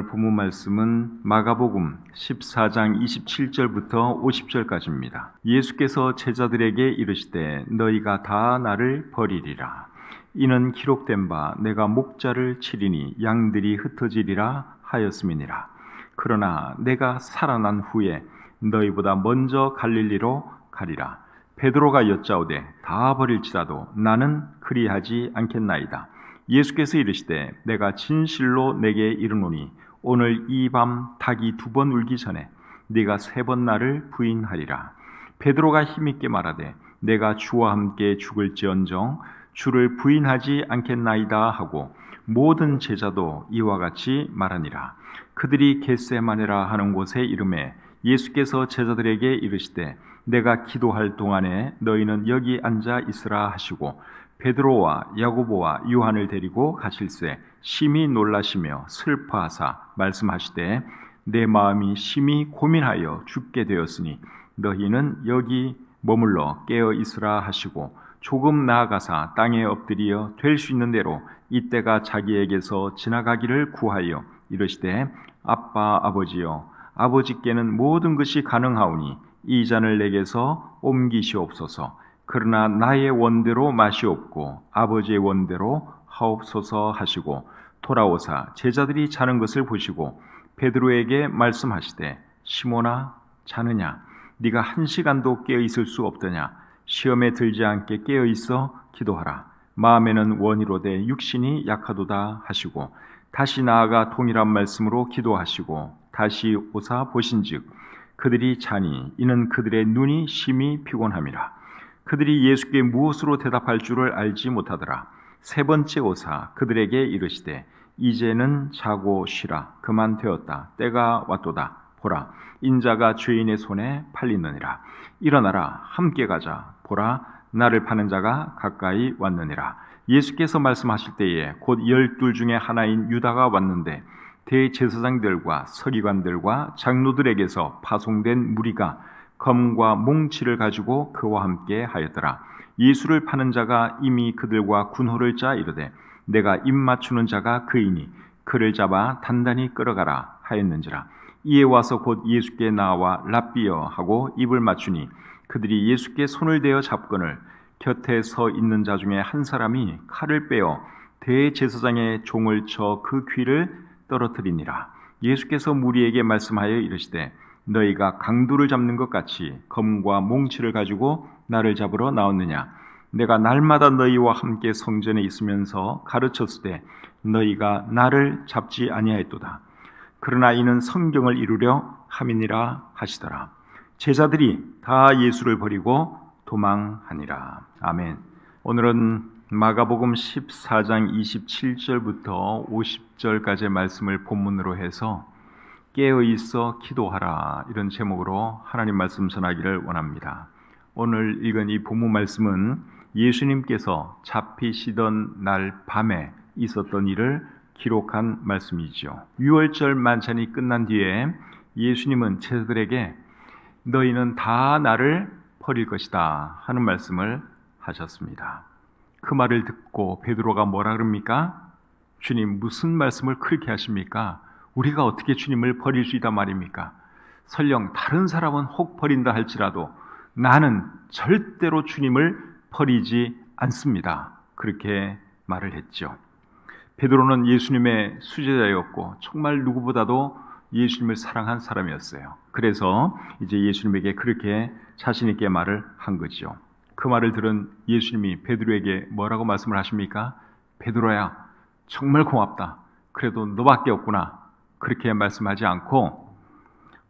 오늘 본문 말씀은 마가복음 14장 27절부터 50절까지입니다. 예수께서 제자들에게 이르시되 너희가 다 나를 버리리라. 이는 기록된 바 내가 목자를 치리니 양들이 흩어지리라 하였음이니라. 그러나 내가 살아난 후에 너희보다 먼저 갈릴리로 가리라. 베드로가 여짜오되 다 버릴지라도 나는 그리하지 않겠나이다. 예수께서 이르시되 내가 진실로 내게 이르노니 오늘 이 밤 닭이 2번 울기 전에 네가 3번 나를 부인하리라. 베드로가 힘있게 말하되 내가 주와 함께 죽을지언정 주를 부인하지 않겠나이다 하고 모든 제자도 이와 같이 말하니라. 그들이 겟세마네라 하는 곳에 이르매 예수께서 제자들에게 이르시되 내가 기도할 동안에 너희는 여기 앉아 있으라 하시고 베드로와 야고보와 요한을 데리고 가실새 심히 놀라시며 슬퍼하사 말씀하시되 내 마음이 심히 고민하여 죽게 되었으니 너희는 여기 머물러 깨어 있으라 하시고 조금 나아가사 땅에 엎드려 될 수 있는 대로 이때가 자기에게서 지나가기를 구하여 이르시되 아빠 아버지여 아버지께는 모든 것이 가능하오니 이 잔을 내게서 옮기시옵소서. 그러나 나의 원대로 마시옵고 아버지의 원대로 하옵소서 하시고 돌아오사 제자들이 자는 것을 보시고 베드로에게 말씀하시되 시몬아 자느냐 네가 1시간도 깨어 있을 수 없더냐. 시험에 들지 않게 깨어 있어 기도하라. 마음에는 원이로되 육신이 약하도다 하시고 다시 나아가 동일한 말씀으로 기도하시고 다시 오사 보신즉 그들이 자니 이는 그들의 눈이 심히 피곤함이라. 그들이 예수께 무엇으로 대답할 줄을 알지 못하더라. 3번째 오사 그들에게 이르시되 이제는 자고 쉬라. 그만 되었다. 때가 왔도다. 보라 인자가 죄인의 손에 팔리느니라. 일어나라 함께 가자. 보라 나를 파는 자가 가까이 왔느니라. 예수께서 말씀하실 때에 곧 12 중에 하나인 유다가 왔는데 대제사장들과 서기관들과 장로들에게서 파송된 무리가 검과 몽치를 가지고 그와 함께 하였더라. 예수를 파는 자가 이미 그들과 군호를 짜 이르되 내가 입 맞추는 자가 그이니 그를 잡아 단단히 끌어가라 하였는지라. 이에 와서 곧 예수께 나와 랍비여 하고 입을 맞추니 그들이 예수께 손을 대어 잡거늘 곁에 서 있는 자 중에 한 사람이 칼을 빼어 대제사장의 종을 쳐 그 귀를 떨어뜨리니라. 예수께서 무리에게 말씀하여 이르시되 너희가 강도를 잡는 것 같이 검과 몽치를 가지고 나를 잡으러 나왔느냐. 내가 날마다 너희와 함께 성전에 있으면서 가르쳤을 때 너희가 나를 잡지 아니하였도다. 그러나 이는 성경을 이루려 함이니라 하시더라. 제자들이 다 예수를 버리고 도망하니라. 아멘. 오늘은 마가복음 14장 27절부터 50절까지의 말씀을 본문으로 해서 깨어 있어 기도하라 이런 제목으로 하나님 말씀 전하기를 원합니다. 오늘 읽은 이 본문 말씀은 예수님께서 잡히시던 날 밤에 있었던 일을 기록한 말씀이죠. 유월절 만찬이 끝난 뒤에 예수님은 제자들에게 너희는 다 나를 버릴 것이다 하는 말씀을 하셨습니다. 그 말을 듣고 베드로가 뭐라 그럽니까? 주님 무슨 말씀을 그렇게 하십니까? 우리가 어떻게 주님을 버릴 수 있단 말입니까? 설령 다른 사람은 혹 버린다 할지라도 나는 절대로 주님을 버리지 않습니다. 그렇게 말을 했죠. 베드로는 예수님의 수제자였고 정말 누구보다도 예수님을 사랑한 사람이었어요. 그래서 이제 예수님에게 그렇게 자신 있게 말을 한 거죠. 그 말을 들은 예수님이 베드로에게 뭐라고 말씀을 하십니까? 베드로야 정말 고맙다. 그래도 너밖에 없구나. 그렇게 말씀하지 않고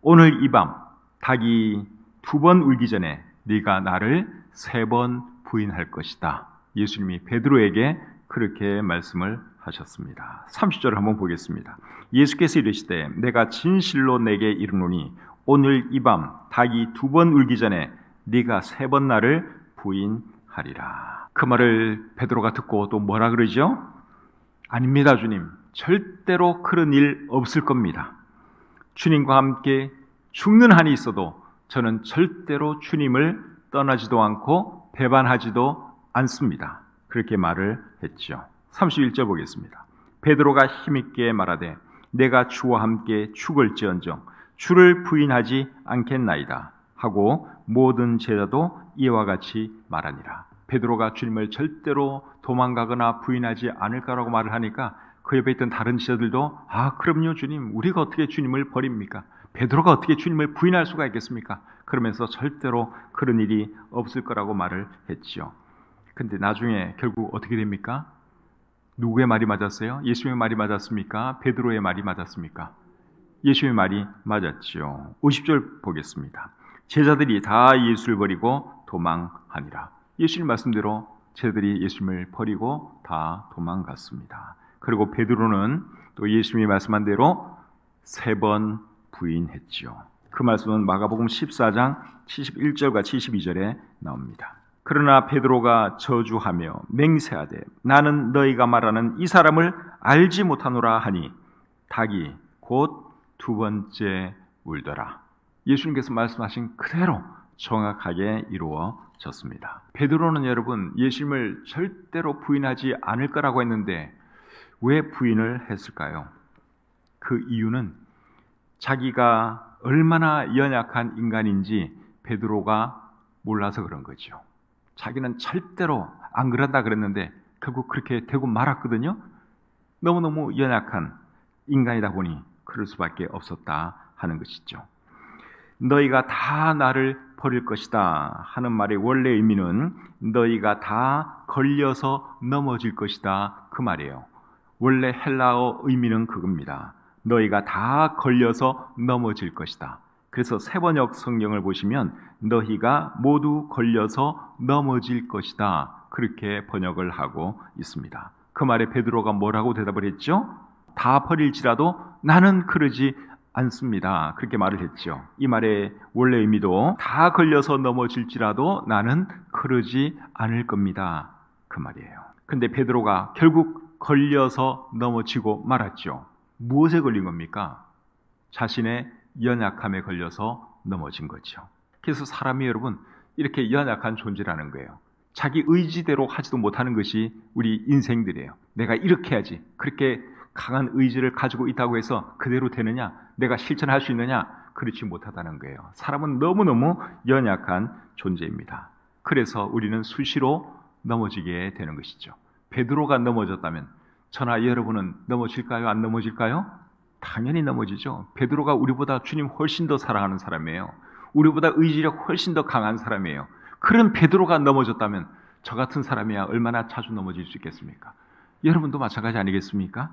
오늘 이 밤 닭이 2번 울기 전에 네가 나를 3번 부인할 것이다. 예수님이 베드로에게 그렇게 말씀을 하셨습니다. 30절을 한번 보겠습니다. 예수께서 이르시되 내가 진실로 내게 이르노니 오늘 이 밤 닭이 2번 울기 전에 네가 3번 나를 부인하리라. 그 말을 베드로가 듣고 또 뭐라 그러죠? 아닙니다 주님. 절대로 그런 일 없을 겁니다. 주님과 함께 죽는 한이 있어도 저는 절대로 주님을 떠나지도 않고 배반하지도 않습니다. 그렇게 말을 했죠. 31절 보겠습니다. 베드로가 힘있게 말하되 내가 주와 함께 죽을지언정 주를 부인하지 않겠나이다 하고 모든 제자도 이와 같이 말하니라. 베드로가 주님을 절대로 도망가거나 부인하지 않을 거라고 말을 하니까 그 옆에 있던 다른 제자들도 그럼요 주님, 우리가 어떻게 주님을 버립니까? 베드로가 어떻게 주님을 부인할 수가 있겠습니까? 그러면서 절대로 그런 일이 없을 거라고 말을 했지요. 근데 나중에 결국 어떻게 됩니까? 누구의 말이 맞았어요? 예수님의 말이 맞았습니까? 베드로의 말이 맞았습니까? 예수님의 말이 맞았지요. 50절 보겠습니다. 제자들이 다 예수를 버리고 도망하니라. 예수님 말씀대로 제자들이 예수님을 버리고 다 도망갔습니다. 그리고 베드로는 또 예수님이 말씀한 대로 3번 부인했지요. 그 말씀은 마가복음 14장 71절과 72절에 나옵니다. 그러나 베드로가 저주하며 맹세하되 나는 너희가 말하는 이 사람을 알지 못하노라 하니 닭이 곧 2번째 울더라. 예수님께서 말씀하신 그대로 정확하게 이루어졌습니다. 베드로는 여러분 예수님을 절대로 부인하지 않을 거라고 했는데 왜 부인을 했을까요? 그 이유는 자기가 얼마나 연약한 인간인지 베드로가 몰라서 그런 거죠. 자기는 절대로 안 그런다 그랬는데 결국 그렇게 되고 말았거든요. 너무너무 연약한 인간이다 보니 그럴 수밖에 없었다 하는 것이죠. 너희가 다 나를 버릴 것이다 하는 말의 원래 의미는 너희가 다 걸려서 넘어질 것이다 그 말이에요. 원래 헬라어 의미는 그겁니다. 너희가 다 걸려서 넘어질 것이다. 그래서 세번역 성경을 보시면 너희가 모두 걸려서 넘어질 것이다 그렇게 번역을 하고 있습니다. 그 말에 베드로가 뭐라고 대답을 했죠? 다 버릴지라도 나는 그러지 않습니다. 그렇게 말을 했죠. 이 말의 원래 의미도 다 걸려서 넘어질지라도 나는 그러지 않을 겁니다. 그 말이에요. 근데 베드로가 결국 걸려서 넘어지고 말았죠. 무엇에 걸린 겁니까? 자신의 연약함에 걸려서 넘어진 거죠. 그래서 사람이 여러분 이렇게 연약한 존재라는 거예요. 자기 의지대로 하지도 못하는 것이 우리 인생들이에요. 내가 이렇게 해야지. 그렇게 강한 의지를 가지고 있다고 해서 그대로 되느냐? 내가 실천할 수 있느냐? 그렇지 못하다는 거예요. 사람은 너무너무 연약한 존재입니다. 그래서 우리는 수시로 넘어지게 되는 것이죠. 베드로가 넘어졌다면 저나 여러분은 넘어질까요? 안 넘어질까요? 당연히 넘어지죠. 베드로가 우리보다 주님 훨씬 더 사랑하는 사람이에요. 우리보다 의지력 훨씬 더 강한 사람이에요. 그런 베드로가 넘어졌다면 저 같은 사람이야 얼마나 자주 넘어질 수 있겠습니까? 여러분도 마찬가지 아니겠습니까?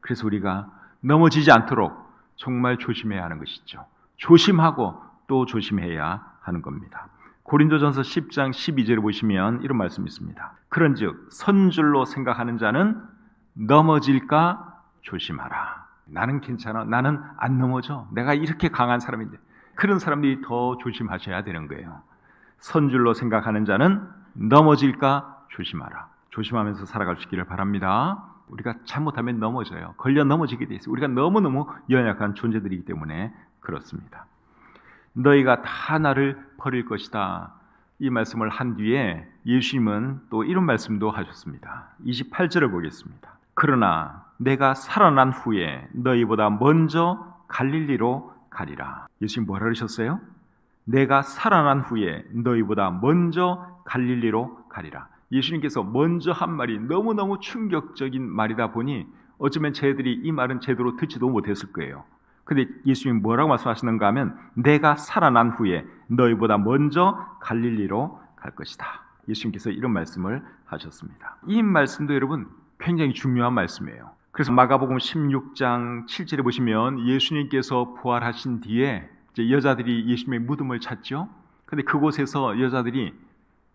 그래서 우리가 넘어지지 않도록 정말 조심해야 하는 것이죠. 조심하고 또 조심해야 하는 겁니다. 고린도전서 10장 12절을 보시면 이런 말씀이 있습니다. 그런즉 선줄로 생각하는 자는 넘어질까 조심하라. 나는 괜찮아. 나는 안 넘어져. 내가 이렇게 강한 사람인데. 그런 사람들이 더 조심하셔야 되는 거예요. 선줄로 생각하는 자는 넘어질까 조심하라. 조심하면서 살아갈 수 있기를 바랍니다. 우리가 잘못하면 넘어져요. 걸려 넘어지게 돼 있어요. 우리가 너무너무 연약한 존재들이기 때문에 그렇습니다. 너희가 다 나를 버릴 것이다. 이 말씀을 한 뒤에 예수님은 또 이런 말씀도 하셨습니다. 28절을 보겠습니다. 그러나 내가 살아난 후에 너희보다 먼저 갈릴리로 가리라. 예수님 뭐라 그러셨어요? 내가 살아난 후에 너희보다 먼저 갈릴리로 가리라. 예수님께서 먼저 한 말이 너무너무 충격적인 말이다 보니 어쩌면 저희들이 이 말은 제대로 듣지도 못했을 거예요. 근데 예수님이 뭐라고 말씀하시는가 하면 내가 살아난 후에 너희보다 먼저 갈릴리로 갈 것이다. 예수님께서 이런 말씀을 하셨습니다. 이 말씀도 여러분 굉장히 중요한 말씀이에요. 그래서 마가복음 16장 7절에 보시면 예수님께서 부활하신 뒤에 이제 여자들이 예수님의 무덤을 찾죠. 근데 그곳에서 여자들이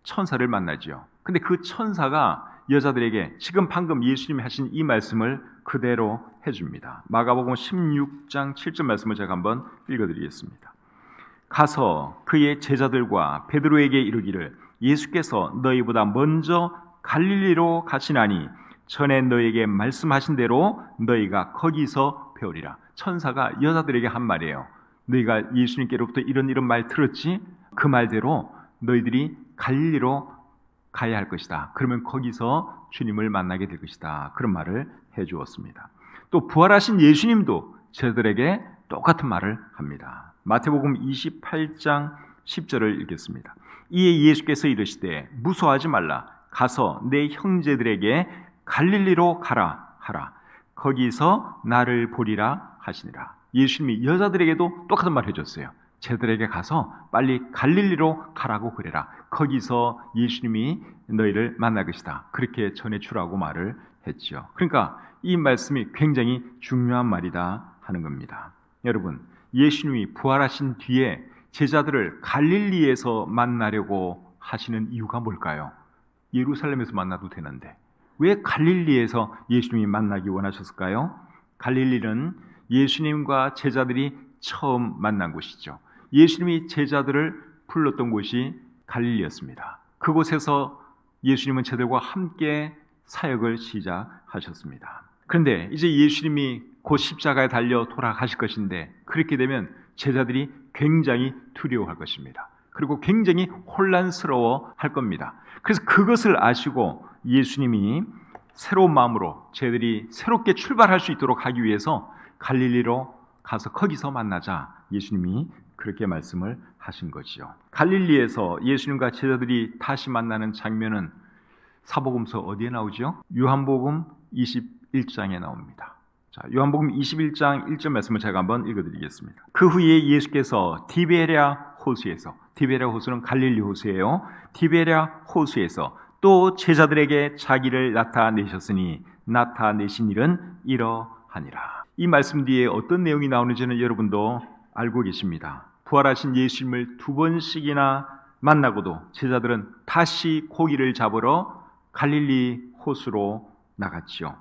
천사를 만나죠. 근데 그 천사가 여자들에게 지금 방금 예수님이 하신 이 말씀을 그대로 해줍니다. 마가복음 16장 7절 말씀을 제가 한번 읽어드리겠습니다. 가서 그의 제자들과 베드로에게 이르기를 예수께서 너희보다 먼저 갈릴리로 가시나니 전에 너희에게 말씀하신 대로 너희가 거기서 배우리라. 천사가 여자들에게 한 말이에요. 너희가 예수님께로부터 이런 말 들었지? 그 말대로 너희들이 갈릴리로 가야 할 것이다. 그러면 거기서 주님을 만나게 될 것이다. 그런 말을 해주었습니다. 또 부활하신 예수님도 제자들에게 똑같은 말을 합니다. 마태복음 28장 10절을 읽겠습니다. 이에 예수께서 이르시되 무서워하지 말라. 가서 내 형제들에게 갈릴리로 가라 하라. 거기서 나를 보리라 하시니라. 예수님이 여자들에게도 똑같은 말 해줬어요. 제자들에게 가서 빨리 갈릴리로 가라고 그래라. 거기서 예수님이 너희를 만날 것이다. 그렇게 전해주라고 말을 했죠. 그러니까 이 말씀이 굉장히 중요한 말이다 하는 겁니다. 여러분, 예수님이 부활하신 뒤에 제자들을 갈릴리에서 만나려고 하시는 이유가 뭘까요? 예루살렘에서 만나도 되는데 왜 갈릴리에서 예수님이 만나기 원하셨을까요? 갈릴리는 예수님과 제자들이 처음 만난 곳이죠. 예수님이 제자들을 불렀던 곳이 갈릴리였습니다. 그곳에서 예수님은 제자들과 함께 사역을 시작하셨습니다. 그런데 이제 예수님이 곧 십자가에 달려 돌아가실 것인데 그렇게 되면 제자들이 굉장히 두려워할 것입니다. 그리고 굉장히 혼란스러워 할 겁니다. 그래서 그것을 아시고 예수님이 새로운 마음으로 제자들이 새롭게 출발할 수 있도록 하기 위해서 갈릴리로 가서 거기서 만나자 예수님이 그렇게 말씀을 하신 것이죠. 갈릴리에서 예수님과 제자들이 다시 만나는 장면은 사복음서 어디에 나오죠? 요한복음 21장에 나옵니다. 자, 요한복음 21장 1절 말씀을 제가 한번 읽어드리겠습니다. 그 후에 예수께서 디베랴 호수에서, 디베랴 호수는 갈릴리 호수예요. 디베랴 호수에서 또 제자들에게 자기를 나타내셨으니 나타내신 일은 이러하니라. 이 말씀 뒤에 어떤 내용이 나오는지는 여러분도 알고 계십니다. 부활하신 예수님을 두 번씩이나 만나고도 제자들은 다시 고기를 잡으러 갈릴리 호수로 나갔죠.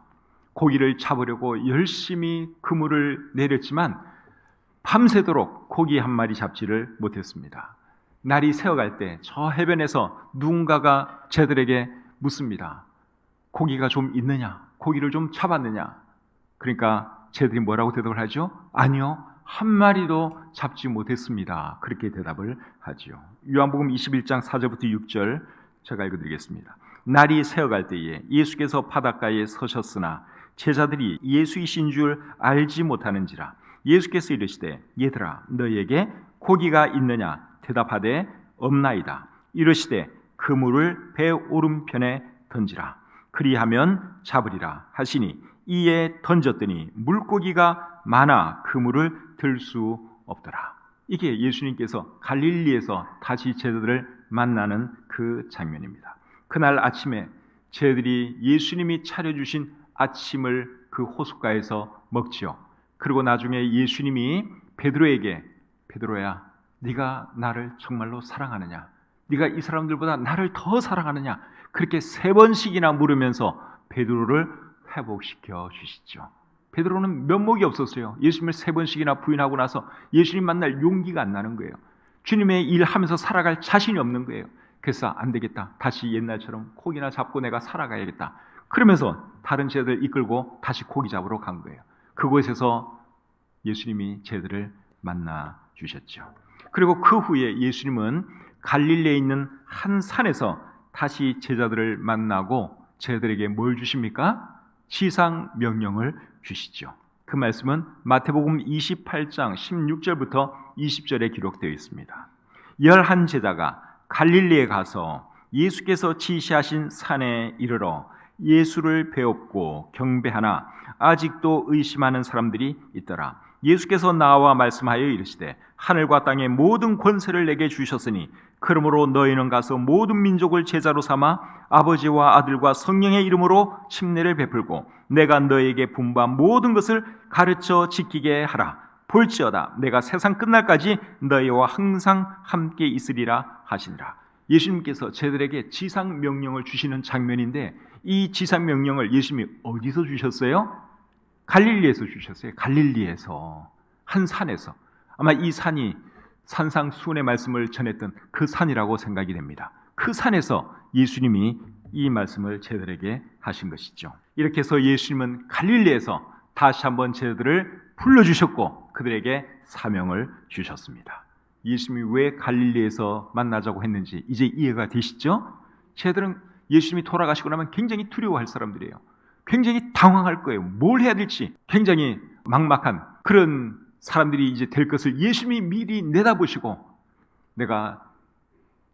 고기를 잡으려고 열심히 그물을 내렸지만 밤새도록 고기 한 마리 잡지를 못했습니다. 날이 새어갈 때 저 해변에서 누군가가 제자들에게 묻습니다. 고기가 좀 있느냐? 고기를 좀 잡았느냐? 그러니까 제자들이 뭐라고 대답을 하죠? 아니요, 한 마리도 잡지 못했습니다. 그렇게 대답을 하지요. 요한복음 21장 4절부터 6절 제가 읽어드리겠습니다. 날이 새어갈 때에 예수께서 바닷가에 서셨으나 제자들이 예수이신 줄 알지 못하는지라. 예수께서 이르시되 얘들아 너희에게 고기가 있느냐? 대답하되 없나이다. 이르시되 그물을 배 오른편에 던지라. 그리하면 잡으리라 하시니 이에 던졌더니 물고기가 많아 그물을 들 수 없더라. 이게 예수님께서 갈릴리에서 다시 제자들을 만나는 그 장면입니다. 그날 아침에 제자들이 예수님이 차려주신 아침을 그 호숫가에서 먹지요. 그리고 나중에 예수님이 베드로에게 베드로야 네가 나를 정말로 사랑하느냐? 네가 이 사람들보다 나를 더 사랑하느냐? 그렇게 3번씩이나 물으면서 베드로를 회복시켜 주시죠. 베드로는 면목이 없었어요. 예수님을 3번씩이나 부인하고 나서 예수님 만날 용기가 안 나는 거예요. 주님의 일하면서 살아갈 자신이 없는 거예요. 그래서 안 되겠다. 다시 옛날처럼 고기나 잡고 내가 살아가야겠다. 그러면서 다른 제자들 이끌고 다시 고기 잡으러 간 거예요. 그곳에서 예수님이 제자들을 만나 주셨죠. 그리고 그 후에 예수님은 갈릴리에 있는 한 산에서 다시 제자들을 만나고 제자들에게 뭘 주십니까? 지상 명령을 주시죠. 그 말씀은 마태복음 28장 16절부터 20절에 기록되어 있습니다. 11 제자가 갈릴리에 가서 예수께서 지시하신 산에 이르러 예수를 배웠고 경배하나 아직도 의심하는 사람들이 있더라. 예수께서 나와 말씀하여 이르시되 하늘과 땅의 모든 권세를 내게 주셨으니 그러므로 너희는 가서 모든 민족을 제자로 삼아 아버지와 아들과 성령의 이름으로 침례를 베풀고 내가 너희에게 분부한 모든 것을 가르쳐 지키게 하라. 볼지어다 내가 세상 끝날까지 너희와 항상 함께 있으리라 하시니라. 예수님께서 제자들에게 지상 명령을 주시는 장면인데 이 지상 명령을 예수님이 어디서 주셨어요? 갈릴리에서 주셨어요. 갈릴리에서 한 산에서. 아마 이 산이 산상수훈의 말씀을 전했던 그 산이라고 생각이 됩니다. 그 산에서 예수님이 이 말씀을 제자들에게 하신 것이죠. 이렇게 해서 예수님은 갈릴리에서 다시 한번 제자들을 불러주셨고 그들에게 사명을 주셨습니다. 예수님이 왜 갈릴리에서 만나자고 했는지 이제 이해가 되시죠? 제자들은 예수님이 돌아가시고 나면 굉장히 두려워할 사람들이에요. 굉장히 당황할 거예요. 뭘 해야 될지 굉장히 막막한 그런 사람들이 이제 될 것을 예수님이 미리 내다보시고 내가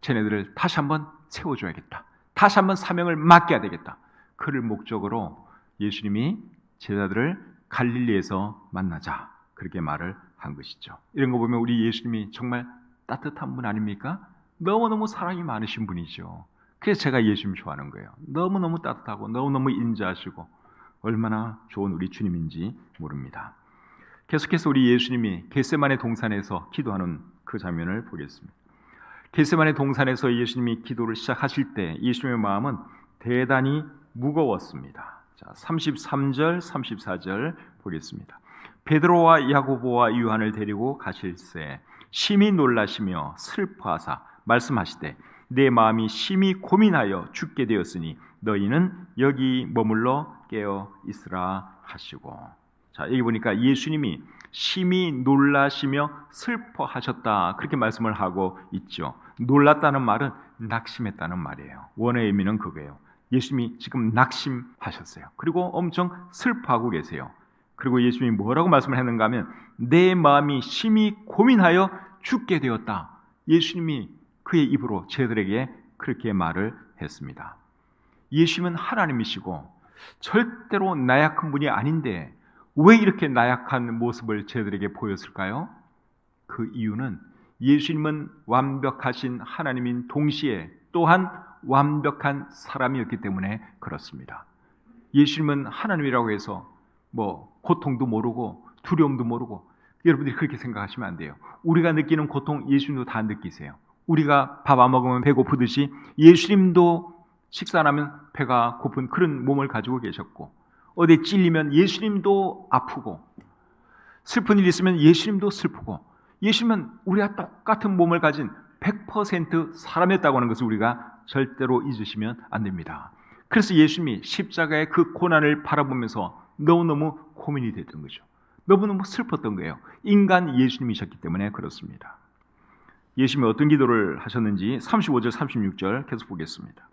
쟤네들을 다시 한번 세워줘야겠다. 다시 한번 사명을 맡겨야 되겠다. 그를 목적으로 예수님이 제자들을 갈릴리에서 만나자 그렇게 말을 한 것이죠. 이런 거 보면 우리 예수님이 정말 따뜻한 분 아닙니까? 너무너무 사랑이 많으신 분이죠. 그래서 제가 예수님 좋아하는 거예요. 너무너무 따뜻하고 너무너무 인자하시고 얼마나 좋은 우리 주님인지 모릅니다. 계속해서 우리 예수님이 겟세마네 동산에서 기도하는 그 장면을 보겠습니다. 겟세마네 동산에서 예수님이 기도를 시작하실 때 예수님의 마음은 대단히 무거웠습니다. 자, 33절, 34절 보겠습니다. 베드로와 야고보와 요한을 데리고 가실새 심히 놀라시며 슬퍼하사 말씀하시되 내 마음이 심히 고민하여 죽게 되었으니 너희는 여기 머물러 깨어 있으라 하시고. 자, 여기 보니까 예수님이 심히 놀라시며 슬퍼하셨다 그렇게 말씀을 하고 있죠. 놀랐다는 말은 낙심했다는 말이에요. 원어의 의미는 그거예요. 예수님이 지금 낙심하셨어요. 그리고 엄청 슬퍼하고 계세요. 그리고 예수님이 뭐라고 말씀을 했는가 하면 내 마음이 심히 고민하여 죽게 되었다. 예수님이 그의 입으로 제자들에게 그렇게 말을 했습니다. 예수님은 하나님이시고 절대로 나약한 분이 아닌데 왜 이렇게 나약한 모습을 제자들에게 보였을까요? 그 이유는 예수님은 완벽하신 하나님인 동시에 또한 완벽한 사람이었기 때문에 그렇습니다. 예수님은 하나님이라고 해서 고통도 모르고 두려움도 모르고 여러분들이 그렇게 생각하시면 안 돼요. 우리가 느끼는 고통 예수님도 다 느끼세요. 우리가 밥 안 먹으면 배고프듯이 예수님도 식사 안 하면 배가 고픈 그런 몸을 가지고 계셨고 어디 찔리면 예수님도 아프고 슬픈 일이 있으면 예수님도 슬프고 예수님은 우리와 똑같은 몸을 가진 100% 사람이었다고 하는 것을 우리가 절대로 잊으시면 안 됩니다. 그래서 예수님이 십자가의 그 고난을 바라보면서 너무너무 고민이 됐던 거죠. 너무너무 슬펐던 거예요. 인간 예수님이셨기 때문에 그렇습니다. 예수님이 어떤 기도를 하셨는지 35절 36절 계속 보겠습니다.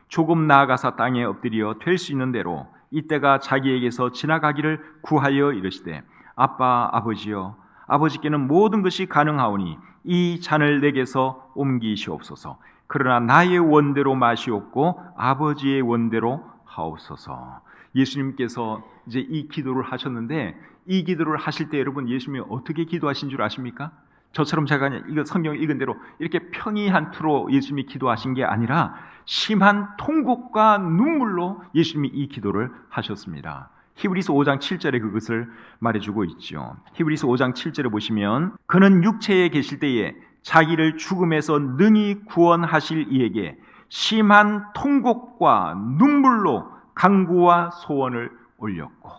조금 나아가사 땅에 엎드려 될 수 있는 대로 이때가 자기에게서 지나가기를 구하여 이르시되 아빠 아버지여 아버지께는 모든 것이 가능하오니 이 잔을 내게서 옮기시옵소서. 그러나 나의 원대로 마시옵고 아버지의 원대로 하옵소서. 예수님께서 이제 이 기도를 하셨는데 이 기도를 하실 때 여러분 예수님이 어떻게 기도하신 줄 아십니까? 저처럼 제가 이거 성경을 읽은 대로 이렇게 평이한 투로 예수님이 기도하신 게 아니라 심한 통곡과 눈물로 예수님이 이 기도를 하셨습니다. 히브리서 5장 7절에 그것을 말해주고 있죠. 히브리서 5장 7절에 보시면 그는 육체에 계실 때에 자기를 죽음에서 능히 구원하실 이에게 심한 통곡과 눈물로 간구와 소원을 올렸고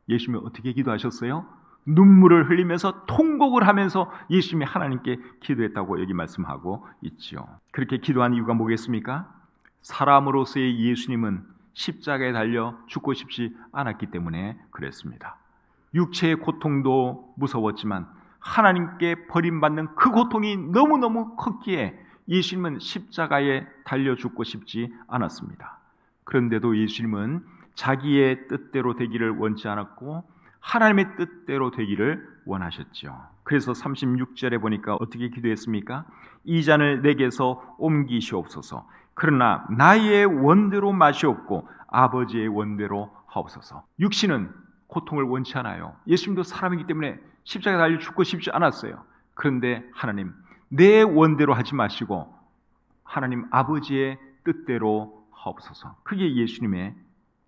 예수님이 어떻게 기도하셨어요? 눈물을 흘리면서 통곡을 하면서 예수님이 하나님께 기도했다고 여기 말씀하고 있죠. 그렇게 기도한 이유가 뭐겠습니까? 사람으로서의 예수님은 십자가에 달려 죽고 싶지 않았기 때문에 그랬습니다. 육체의 고통도 무서웠지만 하나님께 버림받는 그 고통이 너무너무 컸기에 예수님은 십자가에 달려 죽고 싶지 않았습니다. 그런데도 예수님은 자기의 뜻대로 되기를 원치 않았고 하나님의 뜻대로 되기를 원하셨죠. 그래서 36절에 보니까 어떻게 기도했습니까? 이 잔을 내게서 옮기시옵소서. 그러나 나의 원대로 마시옵고 아버지의 원대로 하옵소서. 육신은 고통을 원치 않아요. 예수님도 사람이기 때문에 십자가에 달려 죽고 싶지 않았어요. 그런데 하나님 내 원대로 하지 마시고 하나님 아버지의 뜻대로 하옵소서. 그게 예수님의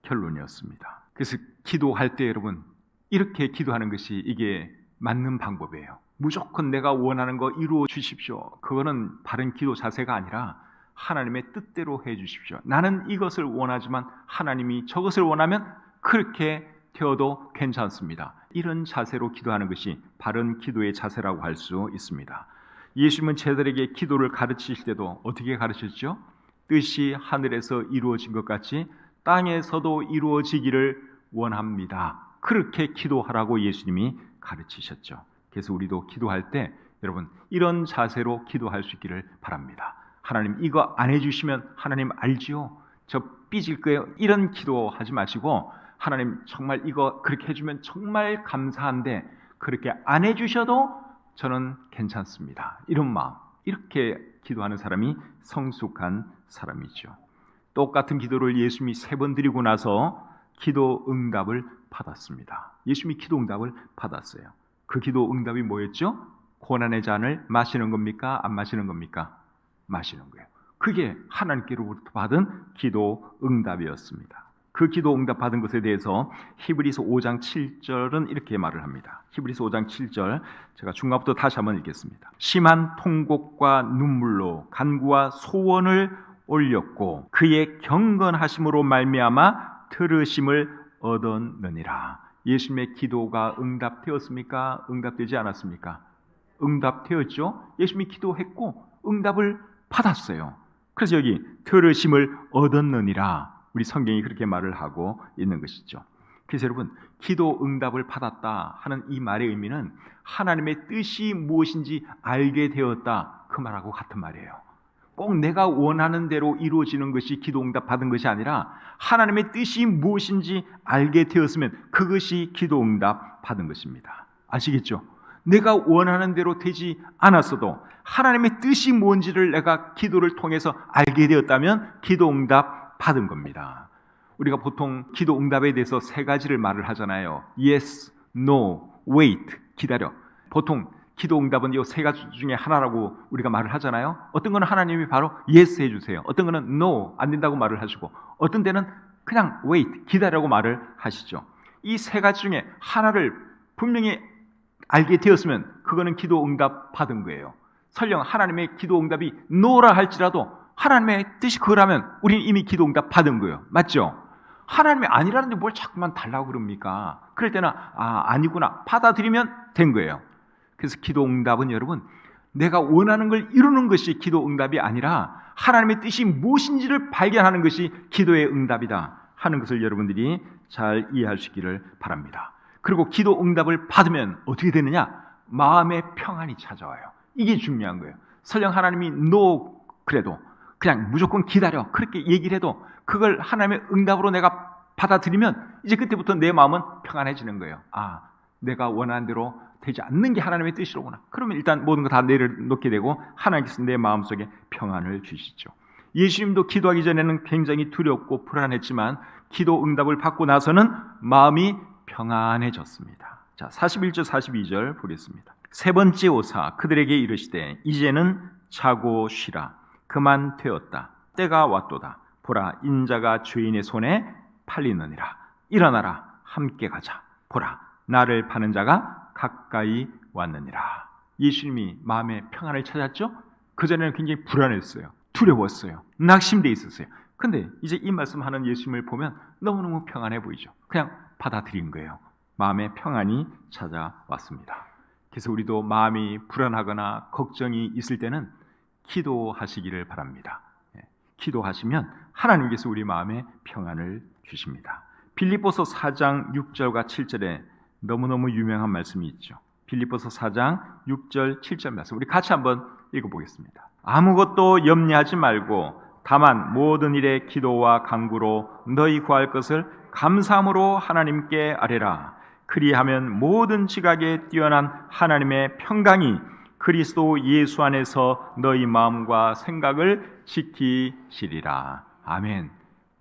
결론이었습니다. 그래서 기도할 때 여러분 이렇게 기도하는 것이 이게 맞는 방법이에요. 무조건 내가 원하는 거 이루어 주십시오. 그거는 바른 기도 자세가 아니라 하나님의 뜻대로 해 주십시오. 나는 이것을 원하지만 하나님이 저것을 원하면 그렇게 되어도 괜찮습니다. 이런 자세로 기도하는 것이 바른 기도의 자세라고 할 수 있습니다. 예수님은 제자들에게 기도를 가르치실 때도 어떻게 가르쳤죠? 뜻이 하늘에서 이루어진 것 같이 땅에서도 이루어지기를 원합니다. 그렇게 기도하라고 예수님이 가르치셨죠. 그래서 우리도 기도할 때 여러분 이런 자세로 기도할 수 있기를 바랍니다. 하나님 이거 안 해주시면 하나님 알지요? 저 삐질 거예요. 이런 기도하지 마시고 하나님 정말 이거 그렇게 해주면 정말 감사한데 그렇게 안 해주셔도 저는 괜찮습니다. 이런 마음, 이렇게 기도하는 사람이 성숙한 사람이죠. 똑같은 기도를 예수님이 3번 드리고 나서 기도 응답을 받았습니다. 예수님이 기도 응답을 받았어요. 그 기도 응답이 뭐였죠? 고난의 잔을 마시는 겁니까? 안 마시는 겁니까? 마시는 거예요. 그게 하나님께로부터 받은 기도 응답이었습니다. 그 기도 응답 받은 것에 대해서 히브리서 5장 7절은 이렇게 말을 합니다. 히브리서 5장 7절 제가 중간부터 다시 한번 읽겠습니다. 심한 통곡과 눈물로 간구와 소원을 올렸고 그의 경건하심으로 말미암아 들으심을 얻었느니라. 예수님의 기도가 응답되었습니까? 응답되지 않았습니까? 응답되었죠. 예수님이 기도했고 응답을 받았어요. 그래서 여기 들으심을 얻었느니라, 우리 성경이 그렇게 말을 하고 있는 것이죠. 그래서 여러분, 기도 응답을 받았다 하는 이 말의 의미는 하나님의 뜻이 무엇인지 알게 되었다, 그 말하고 같은 말이에요. 꼭 내가 원하는 대로 이루어지는 것이 기도 응답 받은 것이 아니라 하나님의 뜻이 무엇인지 알게 되었으면 그것이 기도 응답 받은 것입니다. 아시겠죠? 내가 원하는 대로 되지 않았어도 하나님의 뜻이 뭔지를 내가 기도를 통해서 알게 되었다면 기도 응답 받은 겁니다. 우리가 보통 기도 응답에 대해서 3가지를 말을 하잖아요. Yes, No, Wait, 기다려. 보통 기도 응답은 이 3가지 중에 하나라고 우리가 말을 하잖아요. 어떤 거는 하나님이 바로 Yes 해주세요. 어떤 거는 No, 안 된다고 말을 하시고, 어떤 때는 그냥 Wait, 기다려고 말을 하시죠. 이 3가지 중에 하나를 분명히 알게 되었으면 그거는 기도 응답 받은 거예요. 설령 하나님의 기도 응답이 No라 할지라도 하나님의 뜻이 그거라면 우리는 이미 기도 응답 받은 거예요. 맞죠? 하나님이 아니라는데 뭘 자꾸만 달라고 그럽니까? 그럴 때는 아니구나 받아들이면 된 거예요. 그래서 기도 응답은 여러분, 내가 원하는 걸 이루는 것이 기도 응답이 아니라 하나님의 뜻이 무엇인지를 발견하는 것이 기도의 응답이다 하는 것을 여러분들이 잘 이해할 수 있기를 바랍니다. 그리고 기도 응답을 받으면 어떻게 되느냐? 마음의 평안이 찾아와요. 이게 중요한 거예요. 설령 하나님이 No 그래도 그냥 무조건 기다려 그렇게 얘기를 해도 그걸 하나님의 응답으로 내가 받아들이면 이제 그때부터 내 마음은 평안해지는 거예요. 내가 원하는 대로 되지 않는 게 하나님의 뜻이로구나. 그러면 일단 모든 거 다 내려놓게 되고 하나님께서 내 마음속에 평안을 주시죠. 예수님도 기도하기 전에는 굉장히 두렵고 불안했지만 기도 응답을 받고 나서는 마음이 평안해졌습니다. 자, 41절 42절 보겠습니다. 3번째 오사 그들에게 이르시되 이제는 자고 쉬라. 그만 되었다. 때가 왔도다. 보라, 인자가 죄인의 손에 팔리느니라. 일어나라, 함께 가자. 보라, 나를 파는 자가 가까이 왔느니라. 예수님이 마음의 평안을 찾았죠? 그전에는 굉장히 불안했어요. 두려웠어요. 낙심돼 있었어요. 근데 이제 이 말씀하는 예수님을 보면 너무너무 평안해 보이죠. 그냥 받아들인 거예요. 마음의 평안이 찾아왔습니다. 그래서 우리도 마음이 불안하거나 걱정이 있을 때는 기도하시기를 바랍니다. 기도하시면 하나님께서 우리 마음에 평안을 주십니다. 빌립보서 4장 6절과 7절에 너무너무 유명한 말씀이 있죠. 빌립보서 4장 6절 7절 말씀 우리 같이 한번 읽어보겠습니다. 아무것도 염려하지 말고 다만 모든 일에 기도와 간구로 너희 구할 것을 감사함으로 하나님께 아뢰라. 그리하면 모든 지각에 뛰어난 하나님의 평강이 그리스도 예수 안에서 너희 마음과 생각을 지키시리라. 아멘.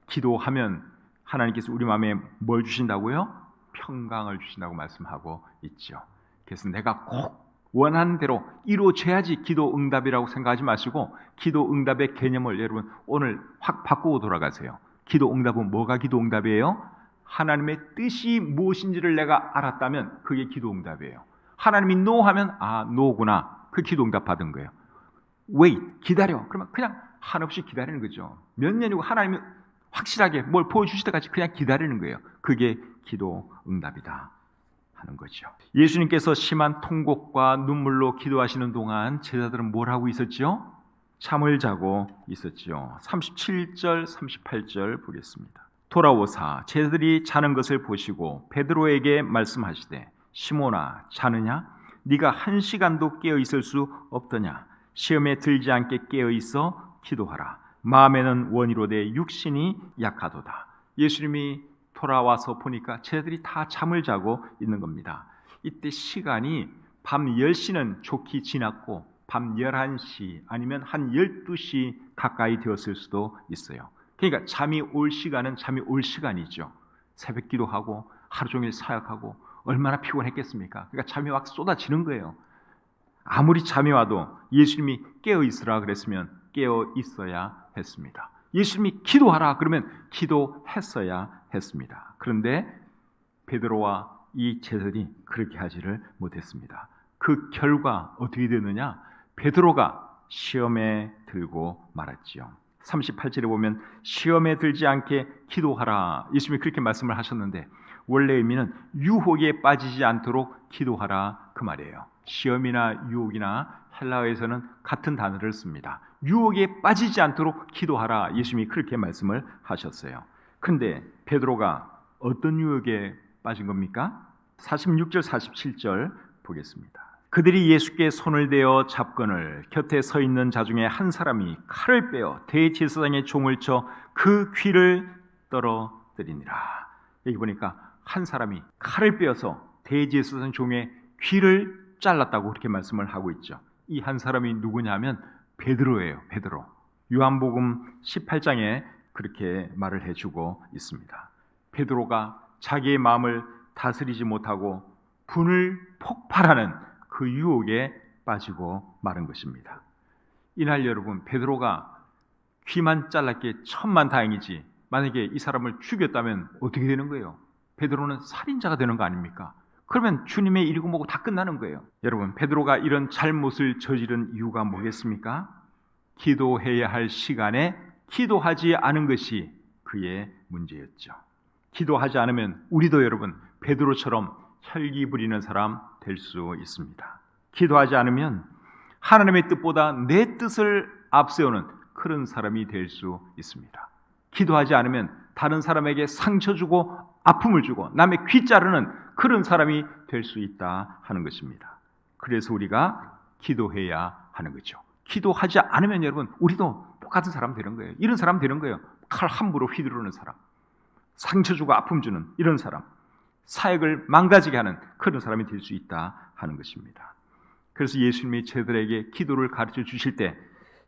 기도하면 하나님께서 우리 마음에 뭘 주신다고요? 평강을 주신다고 말씀하고 있죠. 그래서 내가 꼭 원하는 대로 이루어져야지 기도 응답이라고 생각하지 마시고 기도 응답의 개념을 여러분 오늘 확 바꾸고 돌아가세요. 기도 응답은 뭐가 기도 응답이에요? 하나님의 뜻이 무엇인지를 내가 알았다면 그게 기도 응답이에요. 하나님이 No 하면 No구나. 그 기도 응답 받은 거예요. Wait, 기다려. 그러면 그냥 한없이 기다리는 거죠. 몇 년이고 하나님이 확실하게 뭘 보여주실 때까지 그냥 기다리는 거예요. 그게 기도 응답이다 하는 거죠. 예수님께서 심한 통곡과 눈물로 기도하시는 동안 제자들은 뭘 하고 있었죠? 잠을 자고 있었죠. 37절, 38절 보겠습니다. 돌아오사 제자들이 자는 것을 보시고 베드로에게 말씀하시되 시몬아 자느냐? 네가 1시간도 깨어 있을 수 없더냐? 시험에 들지 않게 깨어 있어 기도하라. 마음에는 원이로되 육신이 약하도다. 예수님이 돌아와서 보니까 제자들이 다 잠을 자고 있는 겁니다. 이때 시간이 밤 10시는 좋게 지났고 밤 11시 아니면 한 12시 가까이 되었을 수도 있어요. 그러니까 잠이 올 시간은 잠이 올 시간이죠. 새벽 기도하고 하루 종일 사역하고 얼마나 피곤했겠습니까? 그러니까 잠이 막 쏟아지는 거예요. 아무리 잠이 와도 예수님이 깨어 있으라 그랬으면 깨어 있어야 했습니다. 예수님이 기도하라 그러면 기도했어야 했습니다. 그런데 베드로와 이 제자들이 그렇게 하지를 못했습니다. 그 결과 어떻게 됐느냐? 베드로가 시험에 들고 말았지요. 38절에 보면 시험에 들지 않게 기도하라. 예수님이 그렇게 말씀을 하셨는데 원래 의미는 유혹에 빠지지 않도록 기도하라 그 말이에요. 시험이나 유혹이나 헬라어에서는 같은 단어를 씁니다. 유혹에 빠지지 않도록 기도하라. 예수님이 그렇게 말씀을 하셨어요. 그런데 베드로가 어떤 유혹에 빠진 겁니까? 46절 47절 보겠습니다. 그들이 예수께 손을 대어 잡거늘 곁에 서 있는 자 중에 한 사람이 칼을 빼어 대제사장의 종을 쳐 그 귀를 떨어뜨리니라. 여기 보니까 한 사람이 칼을 빼어서 대제사장 종의 귀를 잘랐다고 그렇게 말씀을 하고 있죠. 이 한 사람이 누구냐면 베드로예요. 베드로. 요한복음 18장에 그렇게 말을 해주고 있습니다. 베드로가 자기의 마음을 다스리지 못하고 분을 폭발하는 그 유혹에 빠지고 마른 것입니다. 이날 여러분 베드로가 귀만 잘랐기에 천만다행이지 만약에 이 사람을 죽였다면 어떻게 되는 거예요? 베드로는 살인자가 되는 거 아닙니까? 그러면 주님의 일이고 뭐고 다 끝나는 거예요. 여러분 베드로가 이런 잘못을 저지른 이유가 뭐겠습니까? 기도해야 할 시간에 기도하지 않은 것이 그의 문제였죠. 기도하지 않으면 우리도 여러분 베드로처럼 혈기 부리는 사람 될 수 있습니다. 기도하지 않으면 하나님의 뜻보다 내 뜻을 앞세우는 그런 사람이 될 수 있습니다. 기도하지 않으면 다른 사람에게 상처 주고 아픔을 주고 남의 귀 자르는 그런 사람이 될 수 있다 하는 것입니다. 그래서 우리가 기도해야 하는 거죠. 기도하지 않으면 여러분 우리도 똑같은 사람 되는 거예요. 이런 사람 되는 거예요. 칼 함부로 휘두르는 사람, 상처 주고 아픔 주는 이런 사람, 사역을 망가지게 하는 그런 사람이 될 수 있다 하는 것입니다. 그래서 예수님이 제자들에게 기도를 가르쳐 주실 때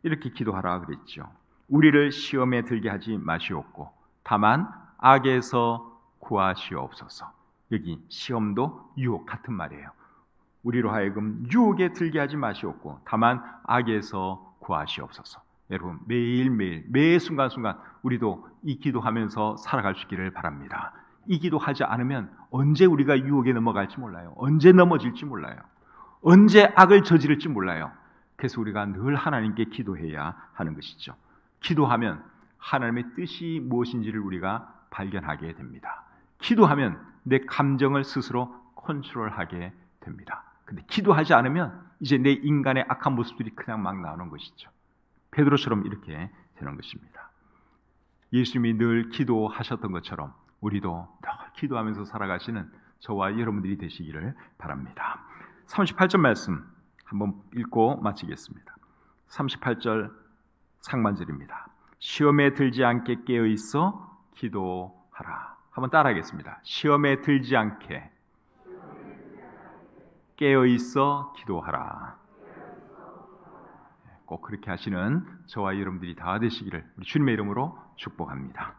이렇게 기도하라 그랬죠. 우리를 시험에 들게 하지 마시옵고 다만 악에서 구하시옵소서. 여기 시험도 유혹 같은 말이에요. 우리로 하여금 유혹에 들게 하지 마시옵고 다만 악에서 구하시옵소서. 여러분 매일매일 매 순간순간 우리도 이 기도하면서 살아갈 수 있기를 바랍니다. 이 기도하지 않으면 언제 우리가 유혹에 넘어갈지 몰라요. 언제 넘어질지 몰라요. 언제 악을 저지를지 몰라요. 그래서 우리가 늘 하나님께 기도해야 하는 것이죠. 기도하면 하나님의 뜻이 무엇인지를 우리가 발견하게 됩니다. 기도하면 내 감정을 스스로 컨트롤하게 됩니다. 근데 기도하지 않으면 이제 내 인간의 악한 모습들이 그냥 막 나오는 것이죠. 베드로처럼 이렇게 되는 것입니다. 예수님이 늘 기도하셨던 것처럼 우리도 늘 기도하면서 살아가시는 저와 여러분들이 되시기를 바랍니다. 38절 말씀 한번 읽고 마치겠습니다. 38절 상반절입니다. 시험에 들지 않게 깨어있어 기도하라. 한번 따라하겠습니다. 시험에 들지 않게 깨어있어 기도하라. 꼭 그렇게 하시는 저와 여러분들이 다 되시기를 우리 주님의 이름으로 축복합니다.